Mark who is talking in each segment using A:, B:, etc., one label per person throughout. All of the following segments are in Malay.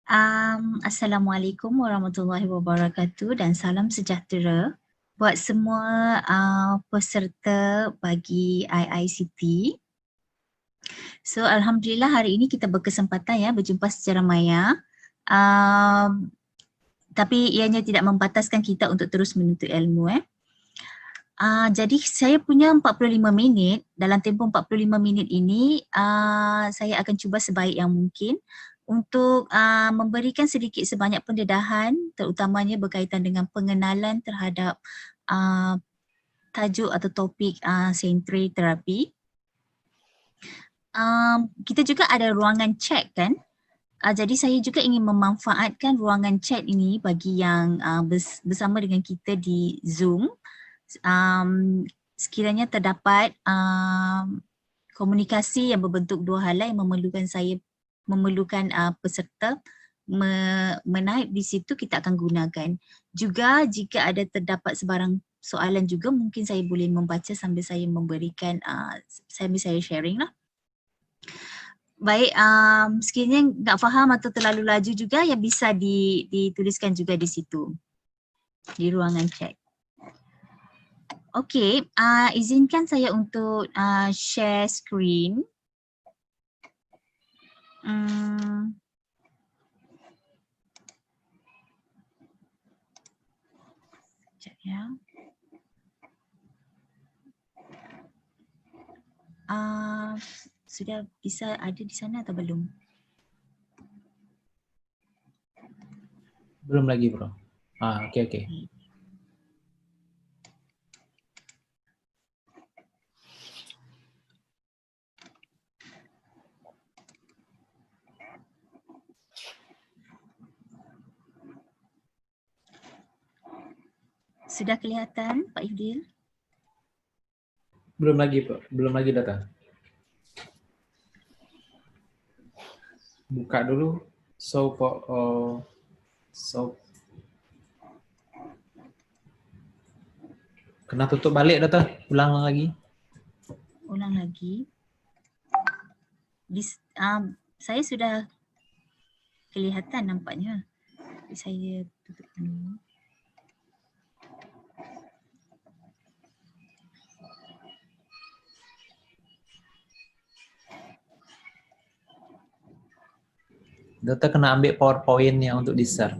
A: Assalamualaikum warahmatullahi wabarakatuh dan salam sejahtera buat semua peserta bagi IICT. So Alhamdulillah hari ini kita berkesempatan ya berjumpa secara maya. Tapi ianya tidak membataskan kita untuk terus menuntut ilmu. Jadi saya punya 45 minit. Dalam tempoh 45 minit ini saya akan cuba sebaik yang mungkin untuk memberikan sedikit sebanyak pendedahan terutamanya berkaitan dengan pengenalan terhadap tajuk atau topik sensory terapi. Kita juga ada ruangan chat kan. Jadi saya juga ingin memanfaatkan ruangan chat ini bagi yang bersama dengan kita di Zoom. Sekiranya terdapat komunikasi yang berbentuk dua hala yang memerlukan peserta menaip di situ, kita akan gunakan. Juga jika ada terdapat sebarang soalan juga mungkin saya boleh membaca sambil saya memberikan sambil saya sharing lah. Baik, sekiranya tak faham atau terlalu laju juga yang bisa dituliskan juga di situ di ruangan chat. Okey, izinkan saya untuk share screen. Sekejap ya. Sudah bisa ada di sana atau belum?
B: Belum lagi bro. Okey.
A: Sudah kelihatan Pak Ifdil?
B: Belum lagi datang. Buka dulu. Kena tutup balik data, ulang lagi.
A: Ulang lagi. Saya sudah kelihatan nampaknya. Saya tutup dulu.
B: Data kena ambil PowerPoint yang untuk di-share.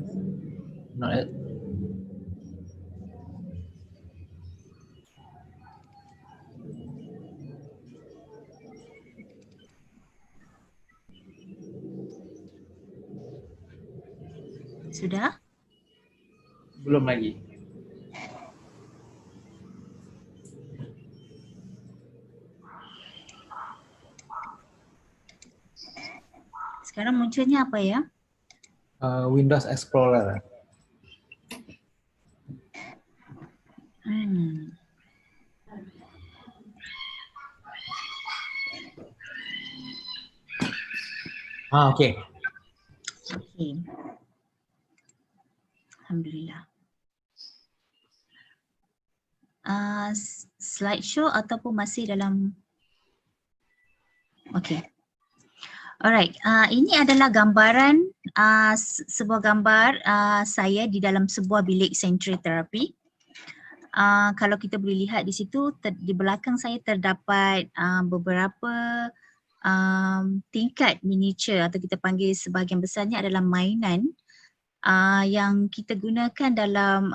A: Sudah?
B: Belum lagi.
A: Sekarang munculnya apa ya?
B: Windows Explorer. Okey.
A: Okey. Alhamdulillah. Slideshow ataupun masih dalam... Okey. Alright, ini adalah gambaran, sebuah gambar saya di dalam sebuah bilik sensory terapi. Kalau kita boleh lihat di situ, di belakang saya terdapat beberapa tingkat miniature atau kita panggil sebahagian besarnya adalah mainan yang kita gunakan dalam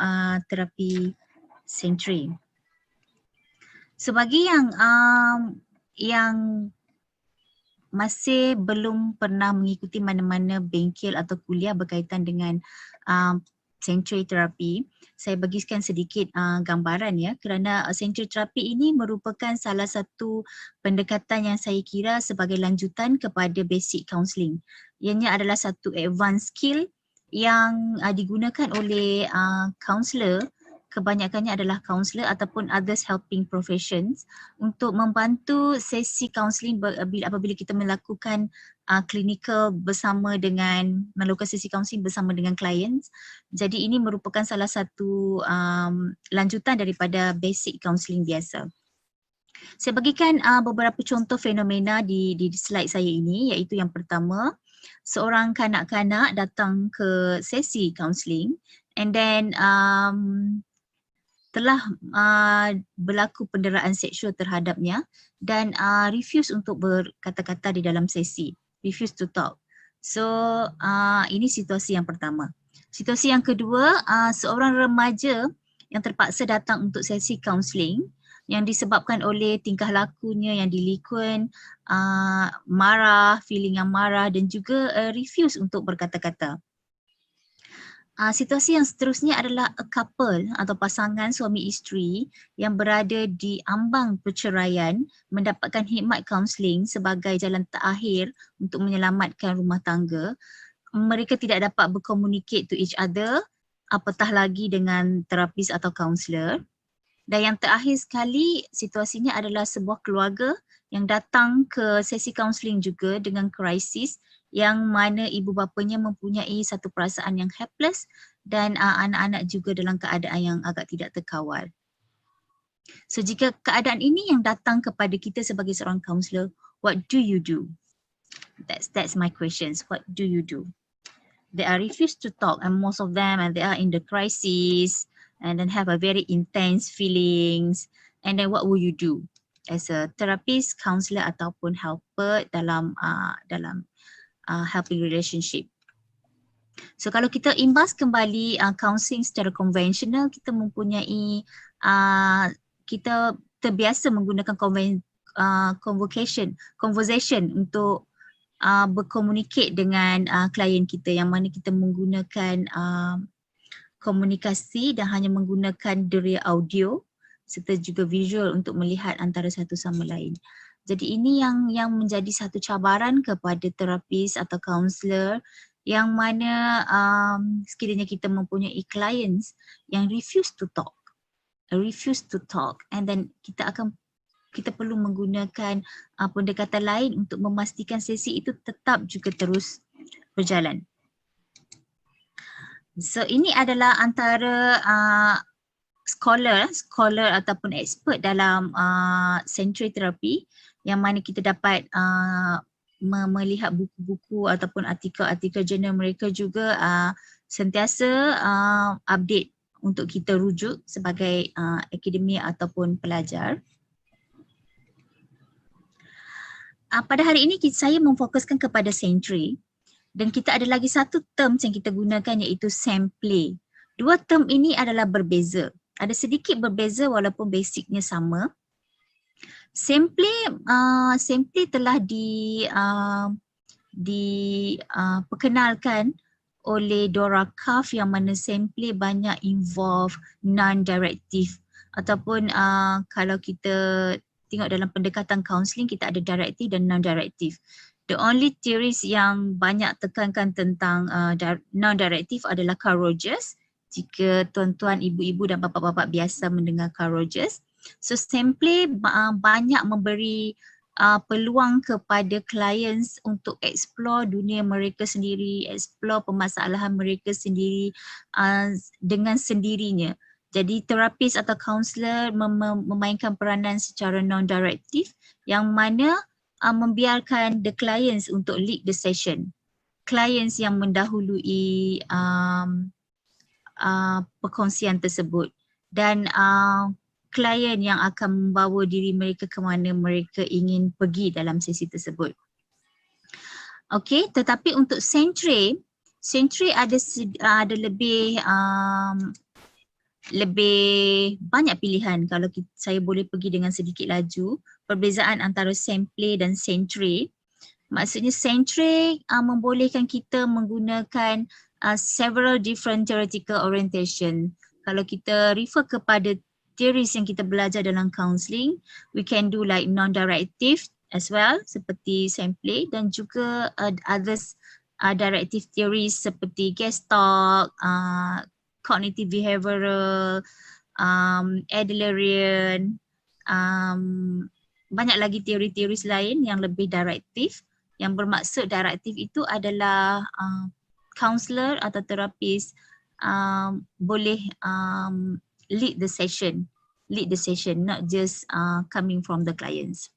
A: terapi sensory. Sebagi yang masih belum pernah mengikuti mana-mana bengkel atau kuliah berkaitan dengan sensory terapi, saya bagikan sedikit gambaran ya, kerana sensory terapi ini merupakan salah satu pendekatan yang saya kira sebagai lanjutan kepada basic counselling. Ianya adalah satu advanced skill yang digunakan oleh counsellor, kebanyakannya adalah counsellor ataupun others helping professions untuk membantu sesi counselling apabila kita melakukan clinical melakukan sesi counselling bersama dengan clients. Jadi ini merupakan salah satu lanjutan daripada basic counselling biasa. Saya bagikan beberapa contoh fenomena di slide saya ini, iaitu yang pertama, seorang kanak-kanak datang ke sesi counselling and then telah berlaku penderaan seksual terhadapnya dan refuse untuk berkata-kata di dalam sesi, refuse to talk. So ini situasi yang pertama. Situasi yang kedua, seorang remaja yang terpaksa datang untuk sesi counselling yang disebabkan oleh tingkah lakunya yang dilikun, marah, feeling yang marah dan juga refuse untuk berkata-kata. Situasi yang seterusnya adalah a couple atau pasangan suami isteri yang berada di ambang perceraian mendapatkan khidmat kaunseling sebagai jalan terakhir untuk menyelamatkan rumah tangga. Mereka tidak dapat berkomunicate to each other, apatah lagi dengan terapis atau kaunselor. Dan yang terakhir sekali, situasinya adalah sebuah keluarga yang datang ke sesi kaunseling juga dengan krisis yang mana ibu bapanya mempunyai satu perasaan yang helpless dan anak-anak juga dalam keadaan yang agak tidak terkawal. So jika keadaan ini yang datang kepada kita sebagai seorang kaunselor, what do you do? That's my questions. What do you do? They are refused to talk and most of them and they are in the crisis and then have a very intense feelings and then what will you do as a therapist, counselor ataupun helper dalam helping relationship. So kalau kita imbas kembali counselling secara konvensional, kita mempunyai kita terbiasa menggunakan conversation untuk berkomunikate dengan klien kita yang mana kita menggunakan komunikasi dan hanya menggunakan deria audio serta juga visual untuk melihat antara satu sama lain. Jadi ini yang menjadi satu cabaran kepada terapis atau kaunselor yang mana sekiranya kita mempunyai clients yang refuse to talk and then kita perlu menggunakan pendekatan lain untuk memastikan sesi itu tetap juga terus berjalan. So ini adalah antara scholar ataupun expert dalam sensory therapy yang mana kita dapat melihat buku-buku ataupun artikel-artikel jurnal mereka juga sentiasa update untuk kita rujuk sebagai akademik ataupun pelajar. Pada hari ini saya memfokuskan kepada sensory dan kita ada lagi satu term yang kita gunakan iaitu samplay. Dua term ini adalah berbeza. Ada sedikit berbeza walaupun basicnya sama. Samplay telah diperkenalkan oleh Dora Karpf yang mana samplay banyak involve non-directive ataupun kalau kita tengok dalam pendekatan counselling kita ada directive dan non-directive. The only theories yang banyak tekankan tentang non-directive adalah Carl Rogers. Jika tuan-tuan, ibu-ibu dan bapa-bapa biasa mendengar Carl Rogers. So samplay banyak memberi peluang kepada clients untuk explore dunia mereka sendiri, explore permasalahan mereka sendiri dengan sendirinya. Jadi terapis atau kaunselor memainkan peranan secara non-directive yang mana membiarkan the clients untuk lead the session. Clients yang mendahului perkongsian tersebut dan klien yang akan membawa diri mereka ke mana mereka ingin pergi dalam sesi tersebut. Okey, tetapi untuk sensory ada lebih banyak pilihan kalau saya boleh pergi dengan sedikit laju. Perbezaan antara samplay dan sensory. Maksudnya sensory membolehkan kita menggunakan several different theoretical orientation. Kalau kita refer kepada theories yang kita belajar dalam counselling, we can do like non-directive as well seperti samplay dan juga others directive theories seperti Gestalt, cognitive behavioral, Adlerian, banyak lagi teori-teori lain yang lebih directive. Yang bermaksud directive itu adalah counselor atau terapis boleh lead the session, not just coming from the clients.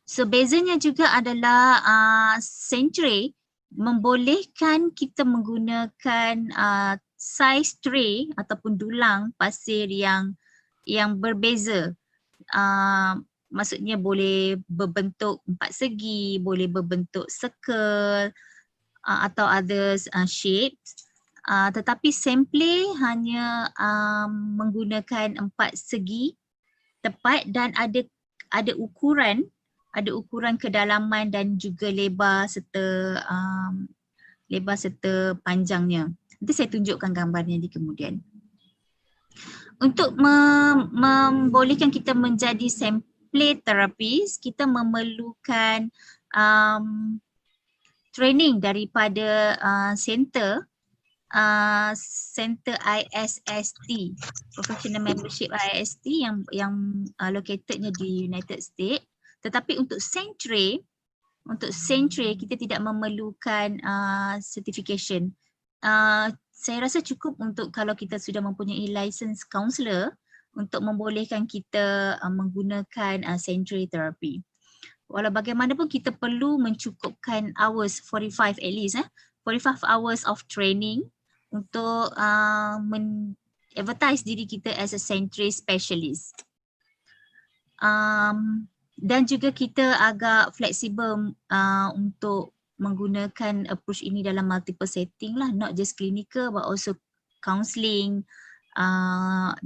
A: So bezanya juga adalah sensory membolehkan kita menggunakan saiz tray ataupun dulang pasir yang berbeza. Maksudnya boleh berbentuk 4 segi, boleh berbentuk circle atau others shapes. Tetapi sampling hanya menggunakan 4 segi tepat dan ada ukuran kedalaman dan juga lebar serta panjangnya. Nanti saya tunjukkan gambarnya di kemudian. Untuk membolehkan kita menjadi sample terapis, kita memerlukan training daripada center ISST, Professional Membership ISST yang locatednya di United States. Tetapi untuk Centray kita tidak memerlukan certification. Saya rasa cukup untuk kalau kita sudah mempunyai license counselor untuk membolehkan kita menggunakan Centray therapy. Walau bagaimanapun kita perlu mencukupkan hours 45 at least 45 hours of training untuk advertise diri kita as a Centray specialist. Dan juga kita agak fleksibel untuk menggunakan approach ini dalam multiple setting lah, not just clinical but also counselling,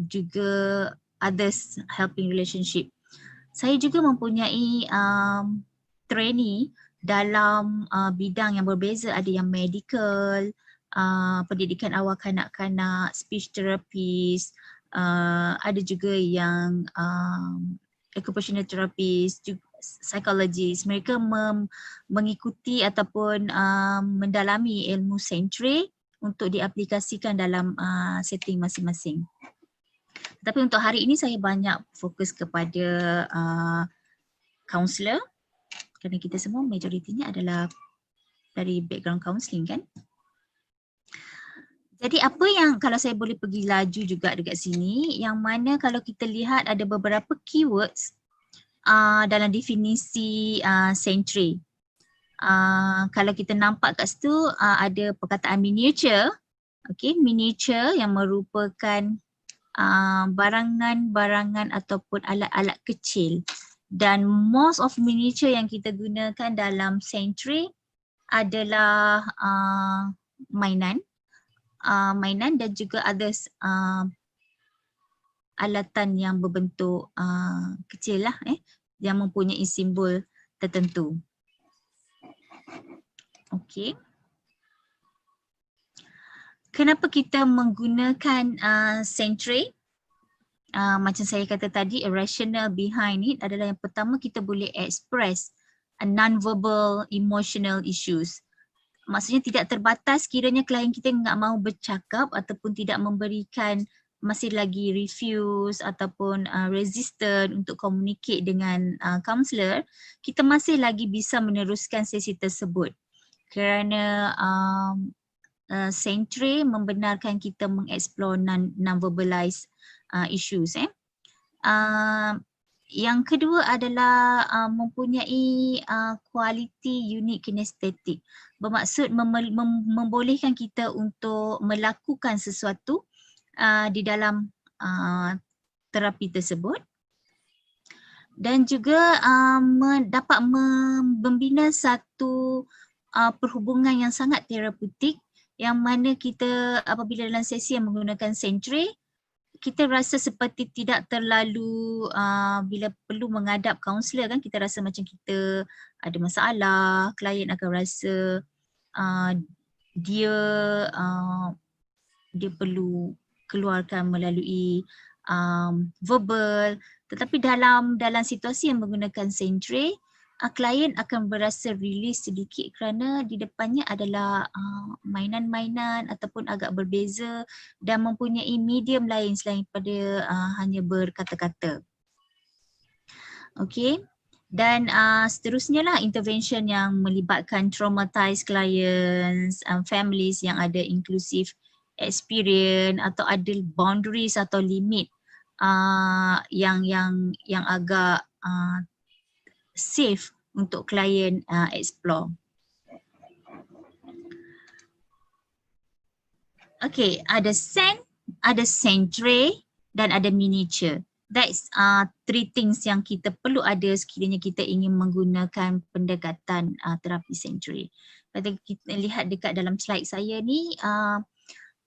A: juga others helping relationship. Saya juga mempunyai trainee dalam bidang yang berbeza, ada yang medical, pendidikan awal kanak-kanak, speech therapist, ada juga yang occupational therapist, psychologist. Mereka mengikuti ataupun mendalami ilmu Centray untuk diaplikasikan dalam setting masing-masing. Tapi untuk hari ini saya banyak fokus kepada counselor kerana kita semua majoritinya adalah dari background counselling kan. Jadi apa yang, kalau saya boleh pergi laju juga dekat sini, yang mana kalau kita lihat ada beberapa keywords dalam definisi Centray. Kalau kita nampak kat situ ada perkataan miniature, miniature yang merupakan barangan-barangan ataupun alat-alat kecil. Dan most of miniature yang kita gunakan dalam Centray adalah mainan dan juga ada alatan yang berbentuk kecil lah yang mempunyai simbol tertentu. Okey. Kenapa kita menggunakan Centray? Macam saya kata tadi, a rationale behind it adalah yang pertama, kita boleh express non-verbal emotional issues. Maksudnya tidak terbatas kiranya klien kita enggak mahu bercakap ataupun tidak memberikan, masih lagi refuse ataupun resistant untuk communicate dengan counselor, kita masih lagi bisa meneruskan sesi tersebut. Kerana Centray membenarkan kita mengeksplor non-verbalized issues. Yang kedua adalah mempunyai kualiti unik kinestetik. Bermaksud membolehkan kita untuk melakukan sesuatu di dalam terapi tersebut. Dan juga dapat membina satu perhubungan yang sangat terapeutik, yang mana kita apabila dalam sesi yang menggunakan Centray, kita rasa seperti tidak terlalu bila perlu menghadap kaunselor kan, kita rasa macam kita ada masalah, klien akan rasa dia perlu keluarkan melalui verbal. Tetapi dalam situasi yang menggunakan Centray, klien akan berasa release sedikit kerana di depannya adalah mainan-mainan ataupun agak berbeza dan mempunyai medium lain selain pada hanya berkata-kata. Okey. Dan seterusnya lah intervention yang melibatkan traumatized clients, families yang ada inclusive experience atau ada boundaries atau limit yang agak safe untuk klien explore. Okay, ada sand, ada centre dan ada miniature. That's three things yang kita perlu ada sekiranya kita ingin menggunakan pendekatan terapi centre. Kalau kita lihat dekat dalam slide saya ni,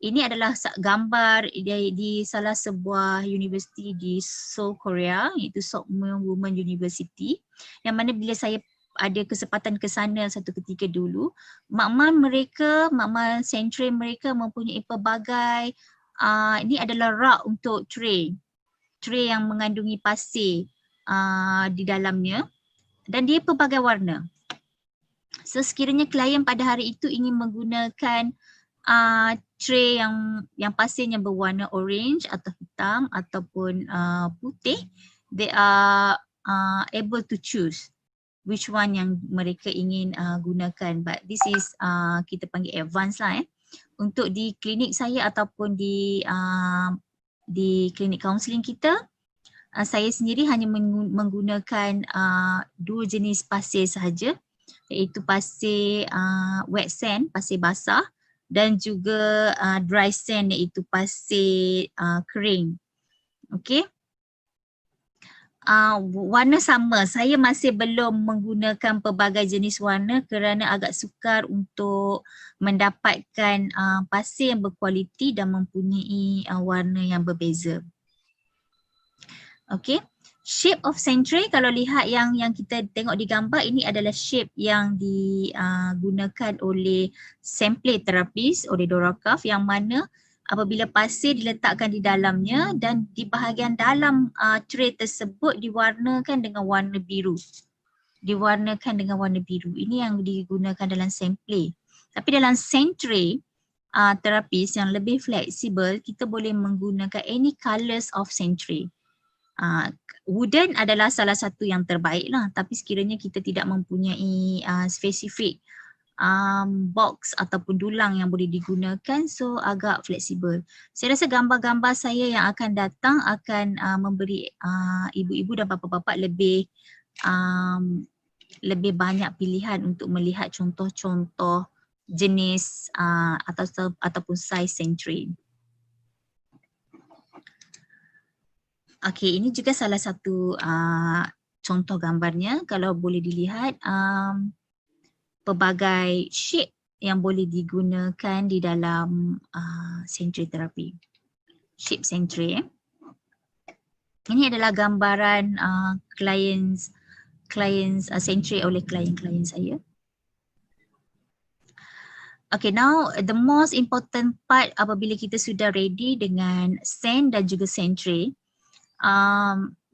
A: ini adalah gambar di salah sebuah universiti di Seoul, Korea, iaitu Seokmyung Women University, yang mana bila saya ada kesempatan ke sana satu ketika dulu, makmal centre mereka mempunyai pelbagai, ini adalah rak untuk tray yang mengandungi pasir di dalamnya dan dia pelbagai warna. So sekiranya klien pada hari itu ingin menggunakan tray yang pasirnya berwarna orange atau hitam ataupun putih, they are able to choose which one yang mereka ingin gunakan. But this is kita panggil advance lah Untuk di klinik saya ataupun di klinik kaunseling kita, saya sendiri hanya menggunakan dua jenis pasir sahaja, iaitu pasir wet sand, pasir basah, dan juga dry sand iaitu pasir kering. Okey. Warna sama, saya masih belum menggunakan pelbagai jenis warna kerana agak sukar untuk mendapatkan pasir yang berkualiti dan mempunyai warna yang berbeza. Okay, shape of centre, kalau lihat yang kita tengok di gambar, ini adalah shape yang digunakan oleh sample terapis, oleh Dorotkopf, yang mana apabila pasir diletakkan di dalamnya dan di bahagian dalam tray tersebut diwarnakan dengan warna biru. Ini yang digunakan dalam sample. Tapi dalam centre terapis yang lebih fleksibel, kita boleh menggunakan any colours of centre. Wooden adalah salah satu yang terbaik lah, tapi sekiranya kita tidak mempunyai spesifik box ataupun dulang yang boleh digunakan, so agak fleksibel. Saya rasa gambar-gambar saya yang akan datang akan memberi ibu-ibu dan bapa-bapa lebih banyak pilihan untuk melihat contoh-contoh jenis ataupun size centre. Okey, ini juga salah satu contoh gambarnya. Kalau boleh dilihat pelbagai shape yang boleh digunakan di dalam centre terapi. Shape centre. Ini adalah gambaran clients centre oleh klien-klien saya. Okay, now the most important part apabila kita sudah ready dengan sand dan juga centre.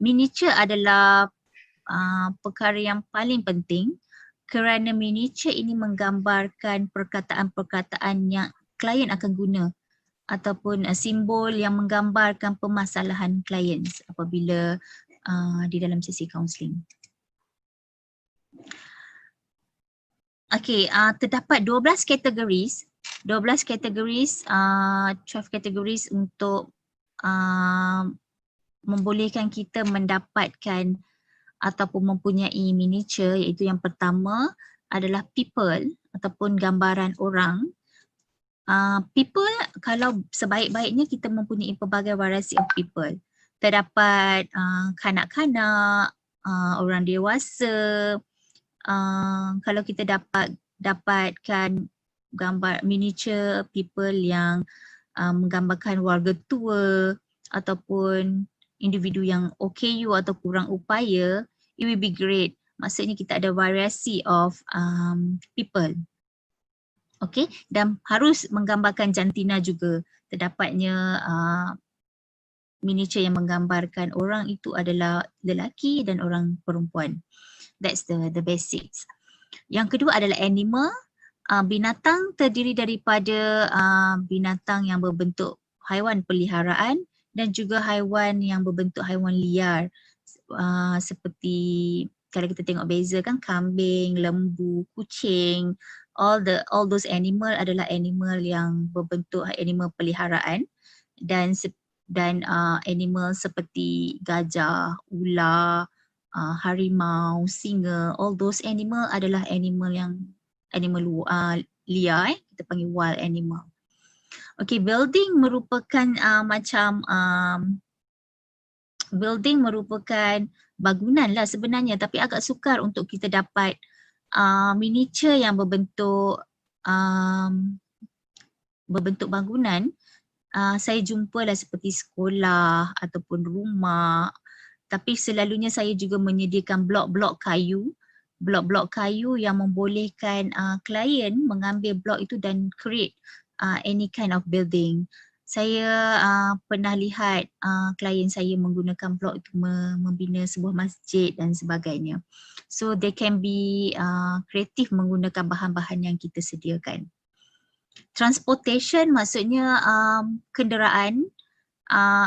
A: Miniature adalah perkara yang paling penting kerana miniature ini menggambarkan perkataan-perkataan yang klien akan guna ataupun simbol yang menggambarkan permasalahan klien apabila di dalam sesi kaunseling. Okey, terdapat 12 kategoris 12 categories untuk membolehkan kita mendapatkan ataupun mempunyai miniature, iaitu yang pertama adalah people ataupun gambaran orang. People, kalau sebaik-baiknya kita mempunyai pelbagai variasi of people. Terdapat kanak-kanak, orang dewasa. Kalau kita dapatkan gambar miniature people yang menggambarkan warga tua ataupun individu yang OKU atau kurang upaya, it will be great. Maksudnya kita ada variasi of people. Okay, dan harus menggambarkan jantina juga. Terdapatnya miniature yang menggambarkan orang itu adalah lelaki dan orang perempuan. That's the basics. Yang kedua adalah animal. Binatang terdiri daripada binatang yang berbentuk haiwan peliharaan dan juga haiwan yang berbentuk haiwan liar, seperti kalau kita tengok beza kan, kambing, lembu, kucing, all those animal adalah animal yang berbentuk animal peliharaan, dan animal seperti gajah, ular, harimau, singa, all those animal adalah animal liar, kita panggil wild animal. Okay, building merupakan building merupakan bangunan lah sebenarnya, tapi agak sukar untuk kita dapat miniature yang berbentuk bangunan. Saya jumpalah seperti sekolah ataupun rumah, tapi selalunya saya juga menyediakan blok-blok kayu. Blok-blok kayu yang membolehkan klien mengambil blok itu dan create any kind of building. Saya pernah lihat klien saya menggunakan blok itu membina sebuah masjid dan sebagainya. So they can be kreatif menggunakan bahan-bahan yang kita sediakan. Transportation maksudnya kenderaan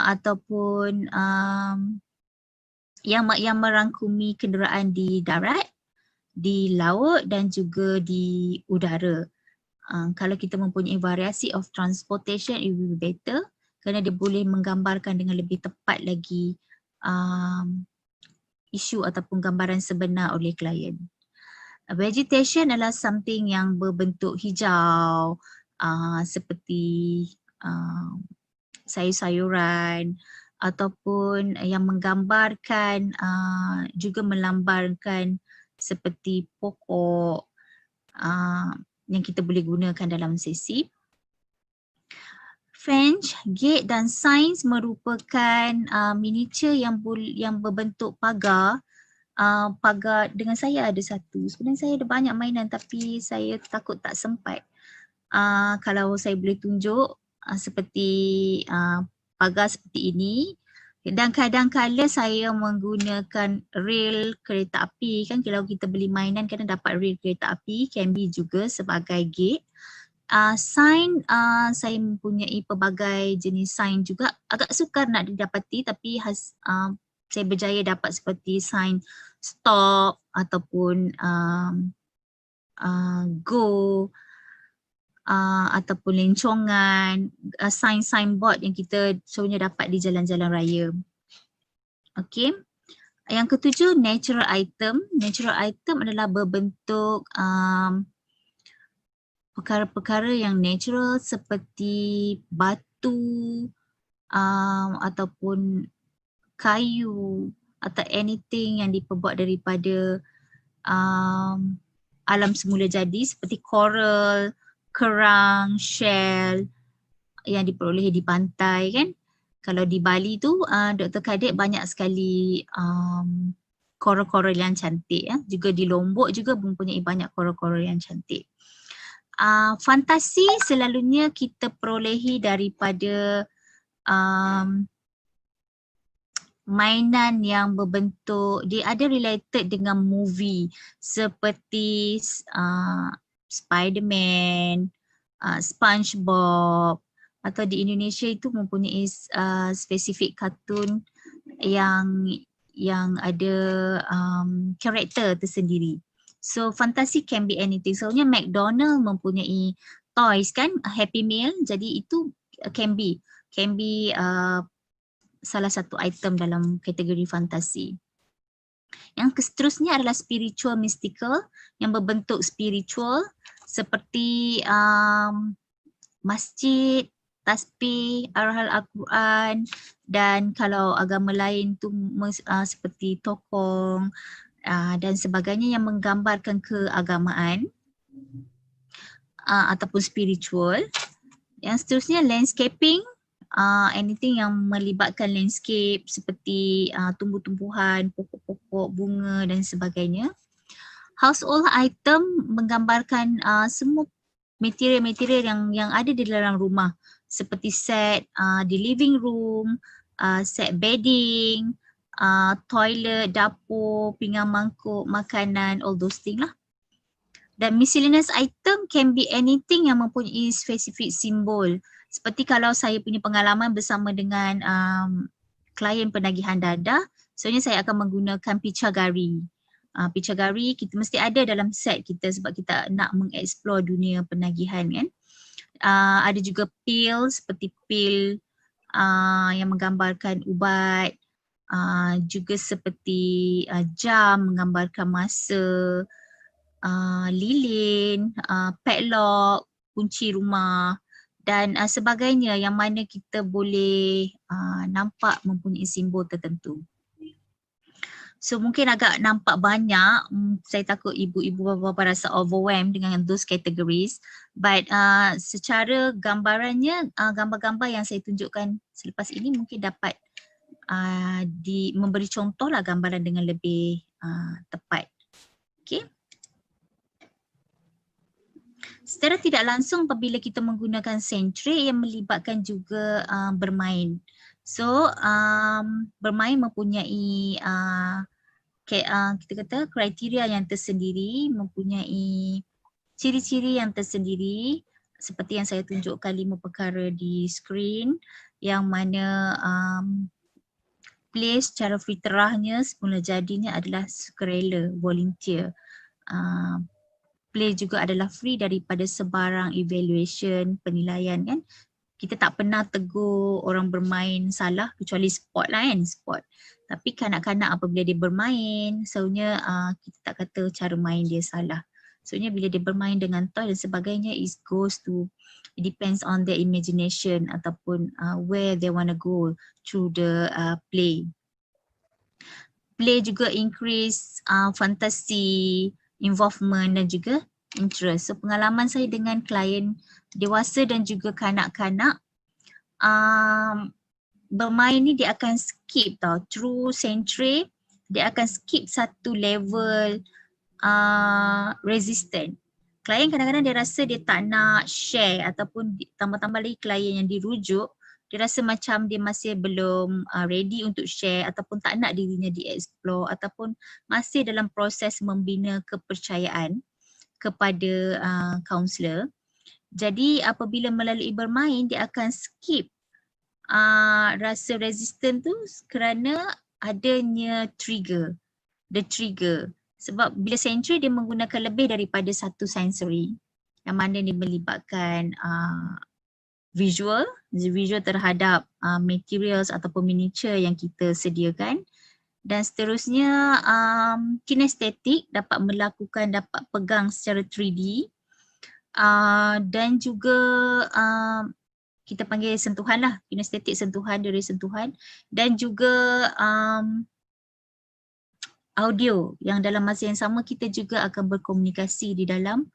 A: ataupun yang merangkumi kenderaan di darat, di laut dan juga di udara. Kalau kita mempunyai variasi of transportation, it will be better kerana dia boleh menggambarkan dengan lebih tepat lagi isu ataupun gambaran sebenar oleh klien. Vegetation adalah something yang berbentuk hijau, seperti sayur-sayuran ataupun yang menggambarkan juga melambangkan seperti pokok yang kita boleh gunakan dalam sesi. Fence, gate dan signs merupakan miniature yang berbentuk pagar. Pagar dengan saya ada satu. Sebenarnya saya ada banyak mainan tapi saya takut tak sempat. Kalau saya boleh tunjuk seperti pagar seperti ini, dan kadang-kala saya menggunakan rel kereta api, kan kalau kita beli mainan kadang dapat rel kereta api, can be juga sebagai gate. Sign, saya mempunyai pelbagai jenis sign juga, agak sukar nak didapati tapi saya berjaya dapat seperti sign stop ataupun go, ataupun lencongan, sign board yang kita selalunya dapat di jalan-jalan raya. Okay. Yang ketujuh, natural item. Natural item adalah berbentuk perkara-perkara yang natural seperti batu ataupun kayu atau anything yang diperbuat daripada alam semula jadi seperti coral, kerang, shell yang diperoleh di pantai kan. Kalau di Bali tu Dr. Kadet banyak sekali coral-coral yang cantik ya. Juga di Lombok juga mempunyai banyak coral-coral yang cantik. Fantasi selalunya kita perolehi daripada mainan yang berbentuk, dia ada related dengan movie seperti Spiderman, SpongeBob, atau di Indonesia itu mempunyai spesifik kartun yang ada karakter tersendiri. So fantasi can be anything. Soalnya McDonald mempunyai toys kan, Happy Meal, jadi itu can be salah satu item dalam kategori fantasi. Yang seterusnya adalah spiritual mystical yang berbentuk spiritual seperti masjid, tasbih, arhal Al-Quran, dan kalau agama lain tu seperti tokong dan sebagainya yang menggambarkan keagamaan ataupun spiritual. Yang seterusnya landscaping, anything yang melibatkan landscape seperti tumbuh-tumbuhan, pokok-pokok, bunga dan sebagainya. Household item menggambarkan semua material-material yang ada di dalam rumah seperti set di living room, set bedding, toilet, dapur, pinggan mangkuk, makanan, all those things lah. Dan miscellaneous item can be anything yang mempunyai spesifik simbol. Seperti kalau saya punya pengalaman bersama dengan klien penagihan dadah, sebenarnya saya akan menggunakan pichagari. Pichagari kita mesti ada dalam set kita sebab kita nak mengeksplor dunia penagihan kan. Ada juga pil seperti pil yang menggambarkan ubat, juga seperti jam menggambarkan masa, lilin, padlock, kunci rumah. dan sebagainya yang mana kita boleh nampak mempunyai simbol tertentu. So mungkin agak nampak banyak, saya takut ibu-ibu bapa rasa overwhelmed dengan those categories, but secara gambarannya, gambar-gambar yang saya tunjukkan selepas ini mungkin dapat memberi contoh lah gambaran dengan lebih tepat. Okay. Secara tidak langsung apabila kita menggunakan centric yang melibatkan juga bermain. So bermain mempunyai kita kata kriteria yang tersendiri, mempunyai ciri-ciri yang tersendiri seperti yang saya tunjukkan 5 perkara di skrin yang mana play secara fitrahnya semula jadinya adalah sukarela, volunteer. Play juga adalah free daripada sebarang evaluation, penilaian kan. Kita tak pernah tegur orang bermain salah kecuali sport lah kan, sport. Tapi kanak-kanak apabila dia bermain, sebenarnya kita tak kata cara main dia salah. Sebenarnya bila dia bermain dengan toy dan sebagainya, it depends on their imagination ataupun where they want to go through the play. Play juga increase fantasi, involvement dan juga interest. So pengalaman saya dengan klien dewasa dan juga kanak-kanak, bermain ni dia akan skip tau, through centric dia akan skip satu level resistant. Klien kadang-kadang dia rasa dia tak nak share ataupun tambah-tambah lagi klien yang dirujuk, dia rasa macam dia masih belum ready untuk share ataupun tak nak dirinya di-explore ataupun masih dalam proses membina kepercayaan kepada kaunselor. Jadi apabila melalui bermain dia akan skip rasa resistant tu kerana adanya trigger, the trigger. Sebab bila sensory dia menggunakan lebih daripada satu sensory yang mana dia melibatkan visual terhadap materials ataupun miniature yang kita sediakan, dan seterusnya kinestetik dapat pegang secara 3D, dan juga kita panggil sentuhan lah, kinestetik sentuhan, dari sentuhan, dan juga audio yang dalam masa yang sama kita juga akan berkomunikasi di dalam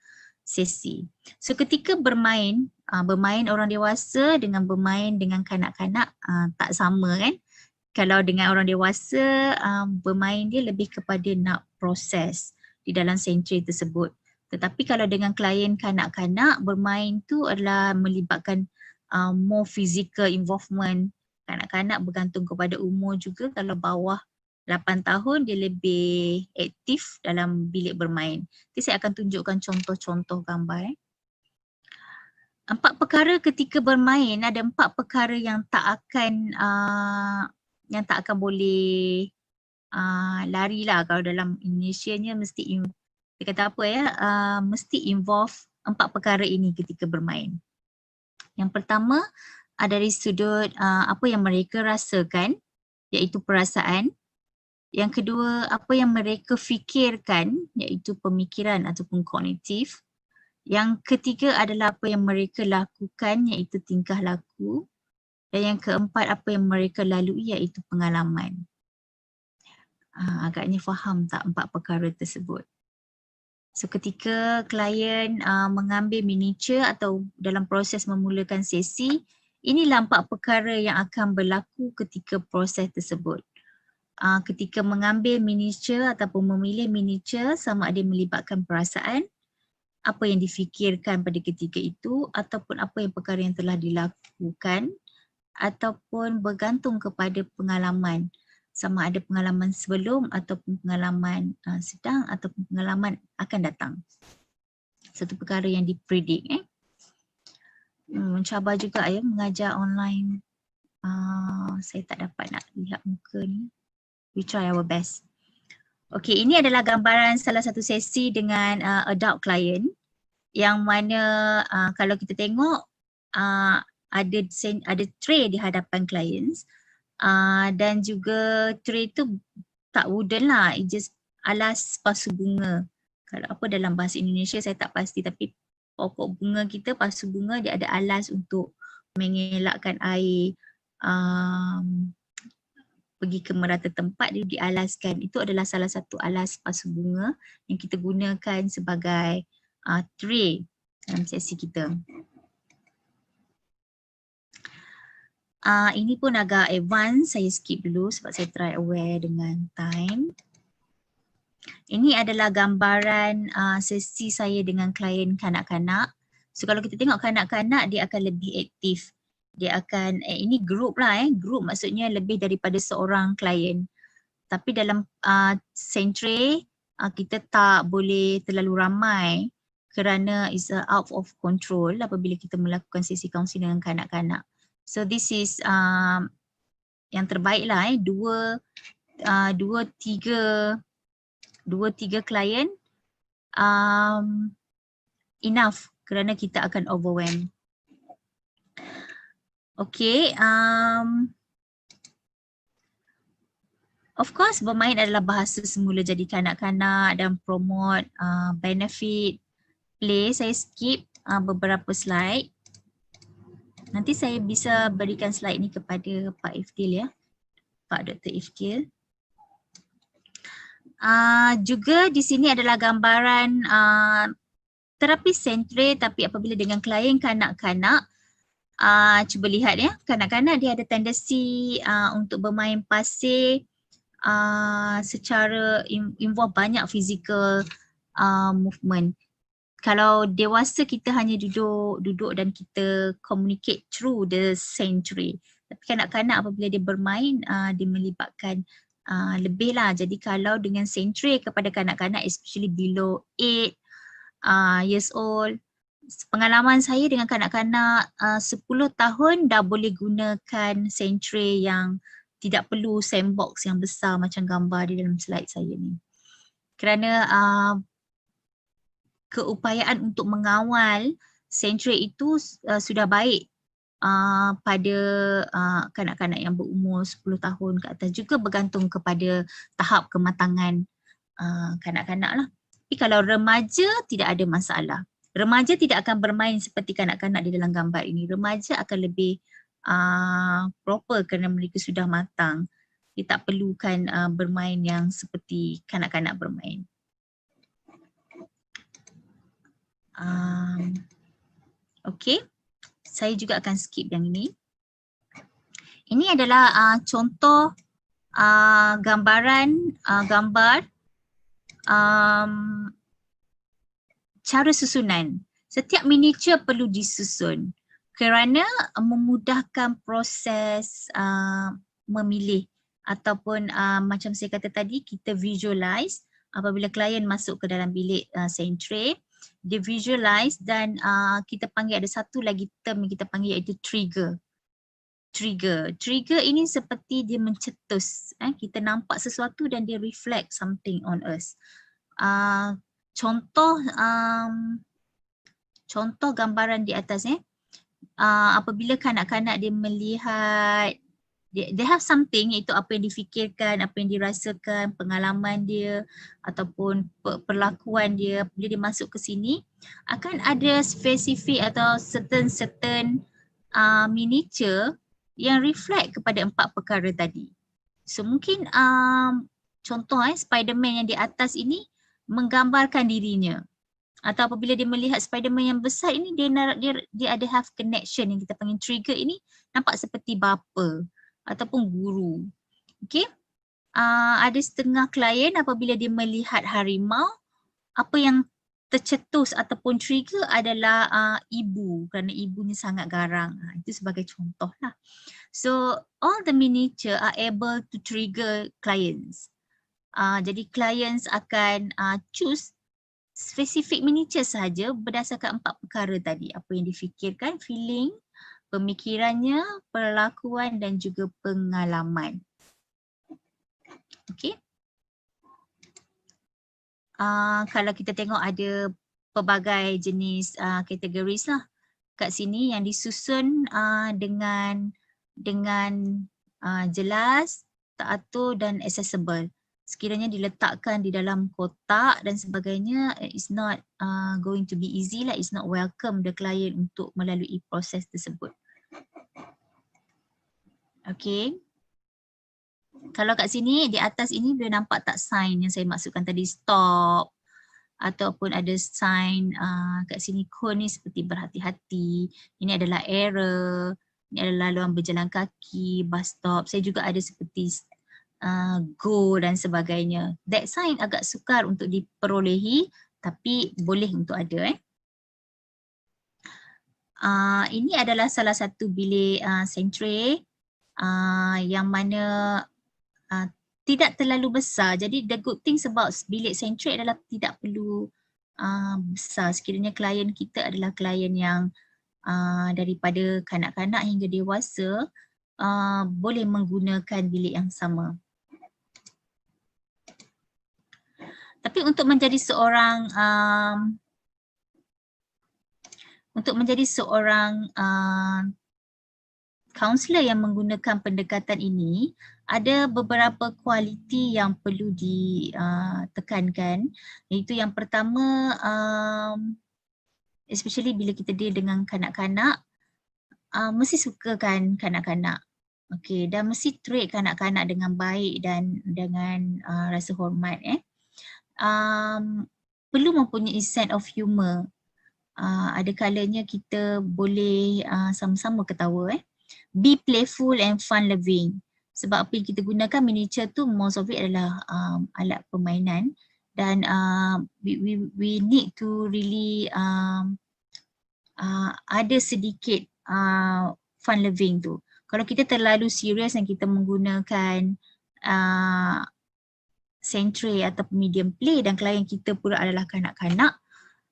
A: sesi. So ketika bermain, bermain orang dewasa dengan bermain dengan kanak-kanak tak sama kan. Kalau dengan orang dewasa, bermain dia lebih kepada nak proses di dalam sensory tersebut. Tetapi kalau dengan klien kanak-kanak, bermain tu adalah melibatkan more physical involvement. Kanak-kanak bergantung kepada umur juga, kalau bawah 8 tahun dia lebih aktif dalam bilik bermain. Nanti saya akan tunjukkan contoh-contoh gambar. 4 perkara ketika bermain, ada 4 perkara yang tak akan boleh lari lah. Kalau dalam Indonesianya mesti dia kata apa ya, mesti involve 4 perkara ini ketika bermain. Yang pertama dari sudut apa yang mereka rasakan, iaitu perasaan. Yang kedua, apa yang mereka fikirkan, iaitu pemikiran ataupun kognitif. Yang ketiga adalah apa yang mereka lakukan, iaitu tingkah laku. Dan yang keempat, apa yang mereka lalui, iaitu pengalaman. Agaknya faham tak 4 perkara tersebut? So ketika klien mengambil miniature atau dalam proses memulakan sesi, inilah 4 perkara yang akan berlaku ketika proses tersebut. Ketika mengambil miniature ataupun memilih miniature, sama ada melibatkan perasaan, apa yang difikirkan pada ketika itu, ataupun apa yang perkara yang telah dilakukan, ataupun bergantung kepada pengalaman, sama ada pengalaman sebelum ataupun pengalaman sedang ataupun pengalaman akan datang. Satu perkara yang dipredik. Mencabar juga ya mengajar online. Saya tak dapat nak lihat muka ni. We try our best. Okay, ini adalah gambaran salah satu sesi dengan adult client yang mana kalau kita tengok ada tray di hadapan clients dan juga tray tu tak wooden lah, it just alas pasu bunga. Kalau apa dalam bahasa Indonesia saya tak pasti, tapi pokok bunga kita, pasu bunga dia ada alas untuk mengelakkan air pergi ke merata tempat, dia dialaskan. Itu adalah salah satu alas pasu bunga yang kita gunakan sebagai tray dalam sesi kita. Ini pun agak advance, saya skip dulu sebab saya try aware dengan time. Ini adalah gambaran sesi saya dengan klien kanak-kanak. So kalau kita tengok kanak-kanak, dia akan lebih aktif. Dia akan, ini group lah group maksudnya lebih daripada seorang klien. Tapi dalam sentre, kita tak boleh terlalu ramai kerana is out of control apabila kita melakukan sesi kaunseling dengan kanak-kanak. So this is yang terbaik lah dua tiga klien enough kerana kita akan overwhelm. Okay, of course bermain adalah bahasa semula jadi kanak-kanak dan promote benefit play. Saya skip beberapa slide. Nanti saya bisa berikan slide ni kepada Pak Iftil ya, Pak Dr. Iftil. Juga di sini adalah gambaran terapi sentre tapi apabila dengan klien kanak-kanak, cuba lihat ya, kanak-kanak dia ada tendensi untuk bermain pasir secara involve banyak physical movement. Kalau dewasa kita hanya duduk dan kita communicate through the sensory. Tapi kanak-kanak apabila dia bermain, dia melibatkan lebih lah. Jadi kalau dengan sensory kepada kanak-kanak especially below 8 years old, pengalaman saya dengan kanak-kanak 10 tahun dah boleh gunakan sensory yang tidak perlu sandbox yang besar macam gambar di dalam slide saya ni. Kerana keupayaan untuk mengawal sensory itu sudah baik pada kanak-kanak yang berumur 10 tahun ke atas, juga bergantung kepada tahap kematangan kanak-kanak lah. Tapi kalau remaja tidak ada masalah. Remaja tidak akan bermain seperti kanak-kanak di dalam gambar ini. Remaja akan lebih proper kerana mereka sudah matang. Dia tak perlukan bermain yang seperti kanak-kanak bermain. Okay, saya juga akan skip yang ini. Ini adalah contoh gambar cara susunan. Setiap miniature perlu disusun kerana memudahkan proses memilih ataupun macam saya kata tadi, kita visualize apabila klien masuk ke dalam bilik sentre, dia visualize dan kita panggil ada satu lagi term yang kita panggil iaitu trigger. Trigger ini seperti dia mencetus. Kita nampak sesuatu dan dia reflect something on us. Contoh gambaran di atas apabila kanak-kanak dia melihat, they have something, iaitu apa yang difikirkan, apa yang dirasakan, pengalaman dia ataupun perlakuan dia, bila dia masuk ke sini akan ada spesifik atau certain miniature yang reflect kepada 4 perkara tadi. So mungkin contoh Spiderman yang di atas ini menggambarkan dirinya, atau apabila dia melihat Spiderman yang besar ini, dia ada have connection yang kita panggil trigger ini, nampak seperti bapa ataupun guru. Okay, ada setengah klien apabila dia melihat harimau, apa yang tercetus ataupun trigger adalah ibu, kerana ibunya sangat garang. Itu sebagai contoh lah. So all the miniature are able to trigger clients. Jadi clients akan choose spesifik miniature sahaja berdasarkan 4 perkara tadi. Apa yang difikirkan, feeling, pemikirannya, perlakuan dan juga pengalaman. Okay. Kalau kita tengok ada pelbagai jenis kategoris lah kat sini yang disusun dengan jelas, teratur dan accessible. sekiranya diletakkan di dalam kotak dan sebagainya, it's not going to be easy lah, it's not welcome the client untuk melalui proses tersebut. Okay. Kalau kat sini, di atas ini boleh nampak tak sign yang saya maksudkan tadi, stop ataupun ada sign kat sini cone ni seperti berhati-hati, ini adalah error, ini adalah laluan berjalan kaki, bus stop. Saya juga ada seperti go dan sebagainya. That sign agak sukar untuk diperolehi tapi boleh untuk ada. Ini adalah salah satu bilik sentri yang mana tidak terlalu besar. Jadi the good thing about bilik sentri adalah tidak perlu besar. Sekiranya klien kita adalah klien yang daripada kanak-kanak hingga dewasa, boleh menggunakan bilik yang sama. Tapi untuk menjadi seorang kaunselor yang menggunakan pendekatan ini, ada beberapa kualiti yang perlu ditekankan. Iaitu yang pertama, especially bila kita deal dengan kanak-kanak, mesti sukakan kanak-kanak. Okay, dan mesti treat kanak-kanak dengan baik dan dengan rasa hormat. Perlu mempunyai sense of humor. Ada kalanya kita boleh sama-sama ketawa. Be playful and fun loving. Sebab apa yang kita gunakan miniature tu most of it adalah alat permainan dan we need to really ada sedikit fun loving tu. Kalau kita terlalu serius dan kita menggunakan sentri atau medium play dan klien kita pula adalah kanak-kanak,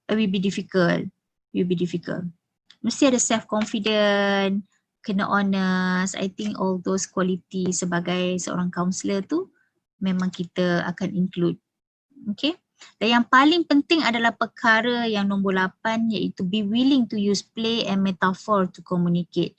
A: will be difficult. Mesti ada self-confident, kena honest. I think all those quality sebagai seorang counselor tu memang kita akan include. Okay. Dan yang paling penting adalah perkara yang nombor 8 iaitu be willing to use play and metaphor to communicate.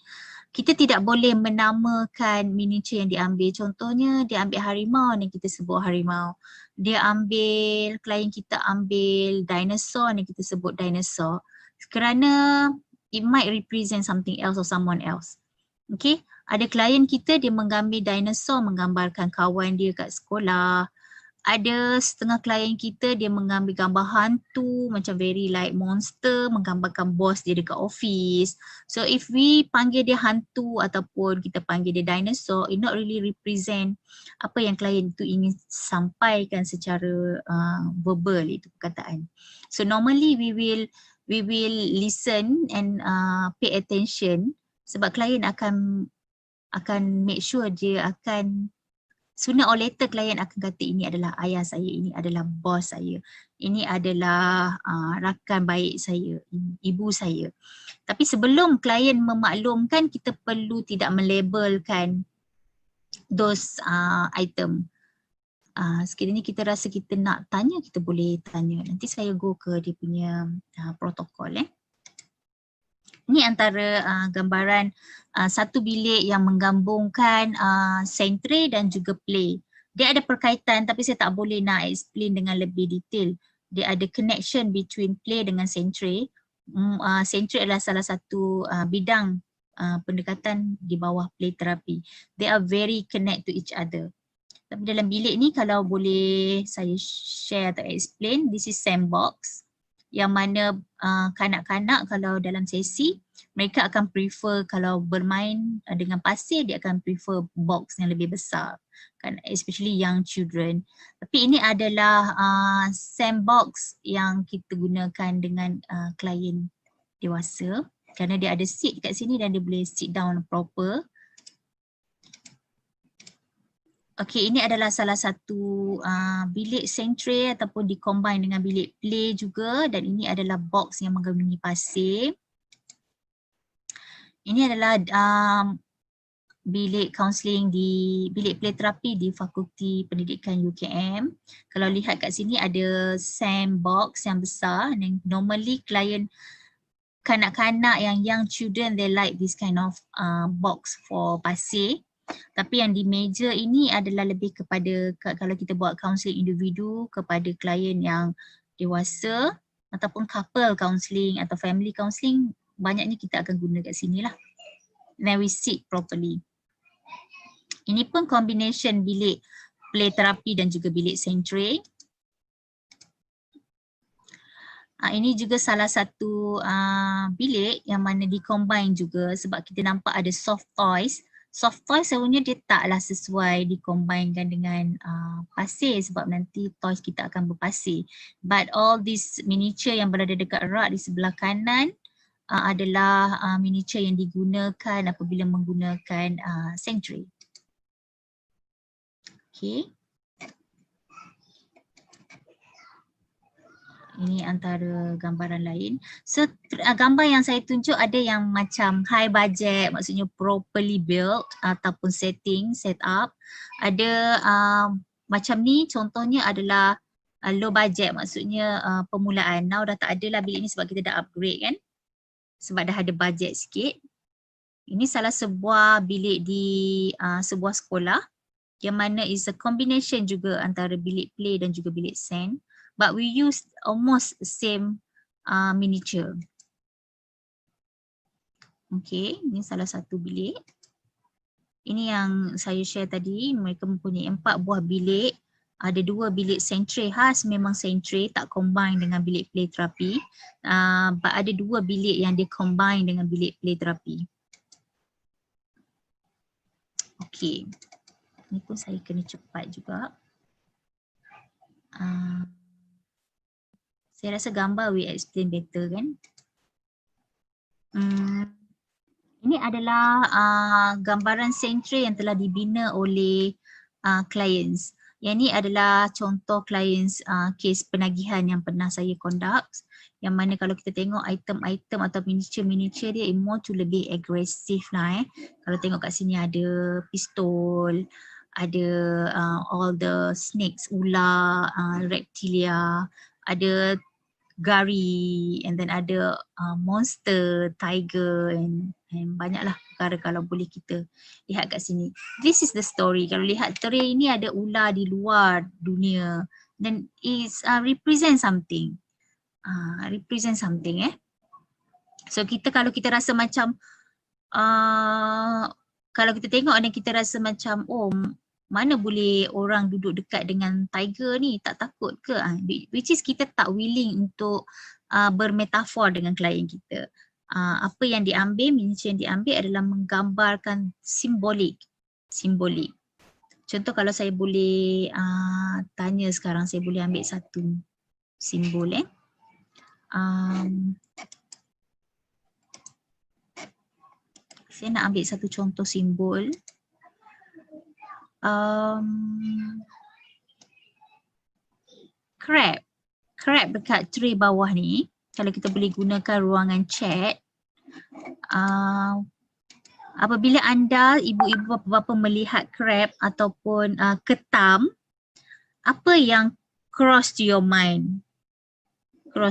A: Kita tidak boleh menamakan miniature yang diambil. Contohnya dia ambil harimau ni kita sebut harimau. Dia ambil, klien kita ambil dinosaur ni kita sebut dinosaur. Kerana it might represent something else or someone else. Okay, ada klien kita dia mengambil dinosaur menggambarkan kawan dia kat sekolah. Ada setengah klien kita dia mengambil gambar hantu macam very like monster, menggambarkan bos dia dekat office. So if we panggil dia hantu ataupun kita panggil dia dinosaur, it not really represent apa yang klien tu ingin sampaikan secara verbal, itu perkataan. So normally we will listen and pay attention sebab klien akan make sure dia akan sooner or later klien akan kata ini adalah ayah saya, ini adalah bos saya, ini adalah rakan baik saya, ibu saya. Tapi sebelum klien memaklumkan, kita perlu tidak melabelkan those item. Sekiranya kita rasa kita nak tanya, kita boleh tanya. Nanti saya go ke dia punya protokol. Ini antara gambaran satu bilik yang menggabungkan sentri dan juga play. Dia ada perkaitan tapi saya tak boleh nak explain dengan lebih detail. Dia ada connection between play dengan sentri. Sentri adalah salah satu bidang pendekatan di bawah play therapy. They are very connect to each other. Tapi dalam bilik ni kalau boleh saya share atau explain, this is sandbox. Yang mana kanak-kanak kalau dalam sesi mereka akan prefer kalau bermain dengan pasir, dia akan prefer box yang lebih besar kan, especially young children. Tapi ini adalah sandbox yang kita gunakan dengan klien dewasa kerana dia ada seat kat sini dan dia boleh sit down proper. Okay, ini adalah salah satu bilik sentri ataupun dikombine dengan bilik play juga, dan ini adalah box yang mengelilingi pasir. Ini adalah bilik counselling di bilik play terapi di Fakulti Pendidikan UKM. Kalau lihat kat sini ada sandbox yang besar, dan normally klien kanak-kanak yang young children they like this kind of box for pasir. Tapi yang di meja ini adalah lebih kepada kalau kita buat counselling individu kepada klien yang dewasa ataupun couple counselling atau family counselling, banyaknya kita akan guna kat sini lah. Then we sit properly. Ini pun combination bilik play therapy dan juga bilik sensory. Ini juga salah satu bilik yang mana di-combine juga sebab kita nampak ada soft toys. Soft toys sebenarnya dia taklah sesuai di-combinekan dengan pasir sebab nanti toys kita akan berpasir. But all these miniature yang berada dekat rak di sebelah kanan adalah miniature yang digunakan apabila menggunakan sensory. Okay. Ini antara gambaran lain. So gambar yang saya tunjuk ada yang macam high budget, maksudnya properly built ataupun set up. Ada macam ni contohnya adalah low budget, maksudnya permulaan. Now dah tak ada lah bilik ni sebab kita dah upgrade kan. Sebab dah ada budget sikit. Ini salah sebuah bilik di sebuah sekolah yang mana is a combination juga antara bilik play dan juga bilik sen. But we use almost the same miniature. Okay, ini salah satu bilik. Ini yang saya share tadi, mereka mempunyai 4 buah bilik. Ada 2 bilik sensory khas, memang sensory, tak combine dengan bilik play therapy. But ada 2 bilik yang dia combine dengan bilik play therapy. Okay, ini pun saya kena cepat juga. Saya rasa gambar will explain better kan. Ini adalah gambaran sensory yang telah dibina oleh clients. Yang ini adalah contoh clients kes penagihan yang pernah saya conduct. Yang mana kalau kita tengok item-item atau miniature-miniature dia more to lebih agresif lah Kalau tengok kat sini ada pistol, ada all the snakes, ular, reptilia, ada gari, and then ada monster, tiger and banyaklah perkara kalau boleh kita lihat kat sini. This is the story. Kalau lihat tray ni ada ular di luar dunia dan is represent something. Represent something So kita kalau kita rasa macam kalau kita tengok dan kita rasa macam mana boleh orang duduk dekat dengan tiger ni, tak takut ke? Which is kita tak willing untuk bermetafor dengan klien kita. Apa yang diambil, miniature yang diambil adalah menggambarkan simbolik. Contoh kalau saya boleh tanya sekarang, saya boleh ambil satu simbol saya nak ambil satu contoh simbol. Crab dekat tray bawah ni, kalau kita boleh gunakan ruangan chat, apabila anda ibu-ibu bapa-bapa melihat crab ataupun ketam, apa yang cross to your mind? Apa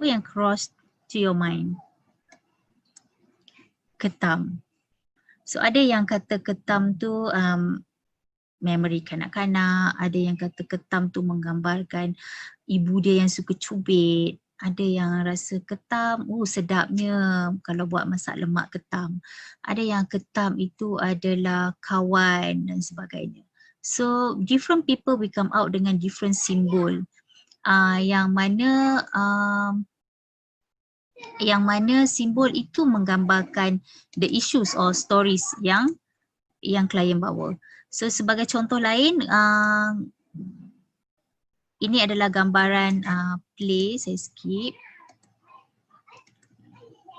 A: yang cross to your mind? Ketam. So ada yang kata ketam tu memory kanak-kanak, ada yang kata ketam tu menggambarkan ibu dia yang suka cubit, ada yang rasa ketam, sedapnya kalau buat masak lemak ketam. Ada yang ketam itu adalah kawan dan sebagainya. So different people will come out dengan different symbol. Yang mana simbol itu menggambarkan the issues or stories yang klien bawa. So sebagai contoh lain, ini adalah gambaran play, saya skip.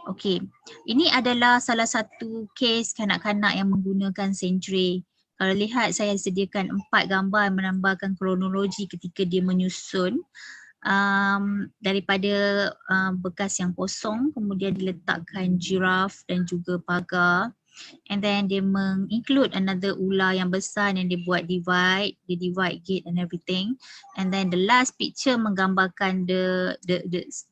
A: Okay, ini adalah salah satu kes kanak-kanak yang menggunakan sensory. Kalau lihat, saya sediakan 4 gambar yang menambahkan kronologi ketika dia menyusun. Daripada bekas yang kosong, kemudian diletakkan giraffe dan juga pagar. And then dia menginclude another ular yang besar yang dia buat divide, dia divide gate and everything. And then the last picture menggambarkan the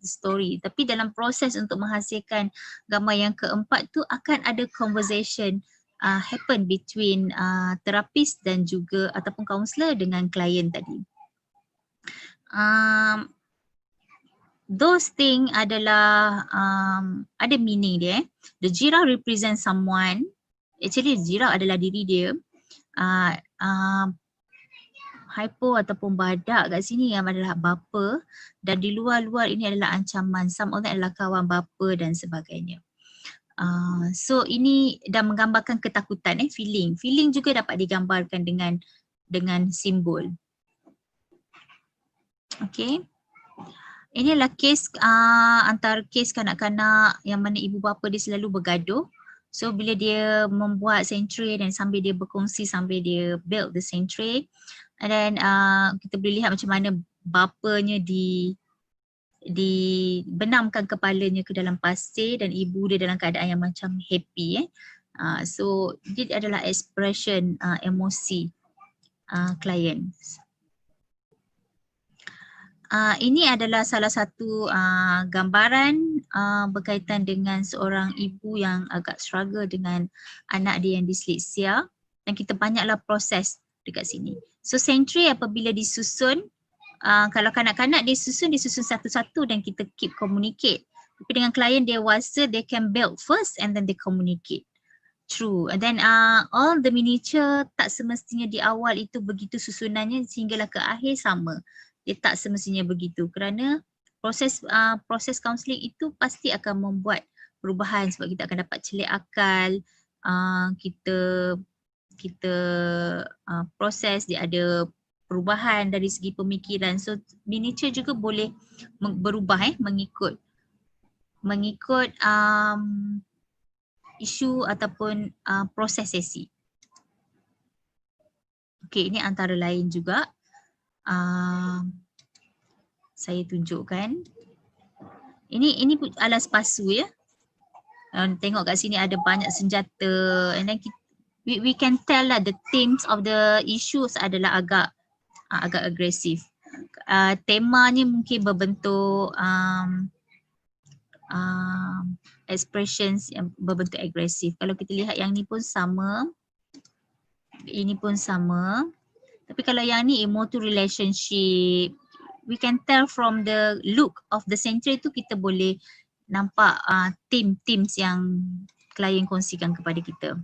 A: story. Tapi dalam proses untuk menghasilkan gambar yang keempat tu akan ada conversation happen between terapis dan juga ataupun kaunselor dengan klien tadi. Those thing adalah ada meaning dia. The giraffe represent someone. Actually giraffe adalah diri dia. Hypo ataupun badak kat sini yang adalah bapa, dan di luar-luar ini adalah ancaman. Some of them adalah kawan bapa dan sebagainya. So ini dah menggambarkan ketakutan, feeling. Feeling juga dapat digambarkan dengan simbol. Okay. Ini adalah kes antara kes kanak-kanak yang mana ibu bapa dia selalu bergaduh. So bila dia membuat sanctuary dan sambil dia berkongsi sambil dia build the sanctuary, and then kita boleh lihat macam mana bapanya dibenamkan kepalanya ke dalam pasir dan ibu dia dalam keadaan yang macam happy. So dia adalah expression emosi klien. Ini adalah salah satu gambaran berkaitan dengan seorang ibu yang agak struggle dengan anak dia yang disleksia, dan kita banyaklah proses dekat sini. So sanctuary apabila disusun, kalau kanak-kanak disusun satu-satu dan kita keep communicate. Tapi dengan klien dewasa, they can build first and then they communicate. True. And then all the miniature tak semestinya di awal itu begitu susunannya sehinggalah ke akhir sama. Dia tak semestinya begitu kerana proses counselling itu pasti akan membuat perubahan sebab kita akan dapat celik akal, kita proses, dia ada perubahan dari segi pemikiran. So miniature juga boleh berubah mengikut isu ataupun proses sesi. Okey, ini antara lain juga. Saya tunjukkan. Ini alas pasu ya. Tengok kat sini ada banyak senjata, and then we can tell lah the themes of the issues adalah agak agresif. Temanya mungkin berbentuk expressions yang berbentuk agresif. Kalau kita lihat yang ni pun sama. Ini pun sama. Tapi kalau yang ni emotional relationship, we can tell from the look of the sanctuary tu kita boleh nampak themes yang klien kongsikan kepada kita.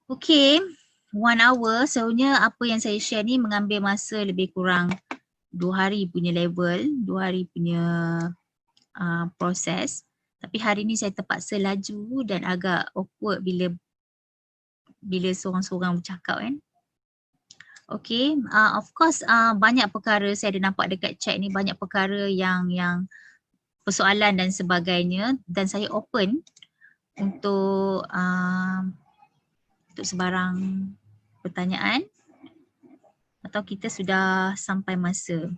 A: Okay, 1 hour. Sebenarnya apa yang saya share ni mengambil masa lebih kurang 2 hari punya level, 2 hari punya proses. Tapi hari ni saya terpaksa laju dan agak awkward bila seorang-seorang bercakap kan. Okay, of course banyak perkara saya ada nampak dekat chat ni, banyak perkara yang persoalan dan sebagainya, dan saya open untuk sebarang pertanyaan atau kita sudah sampai masa.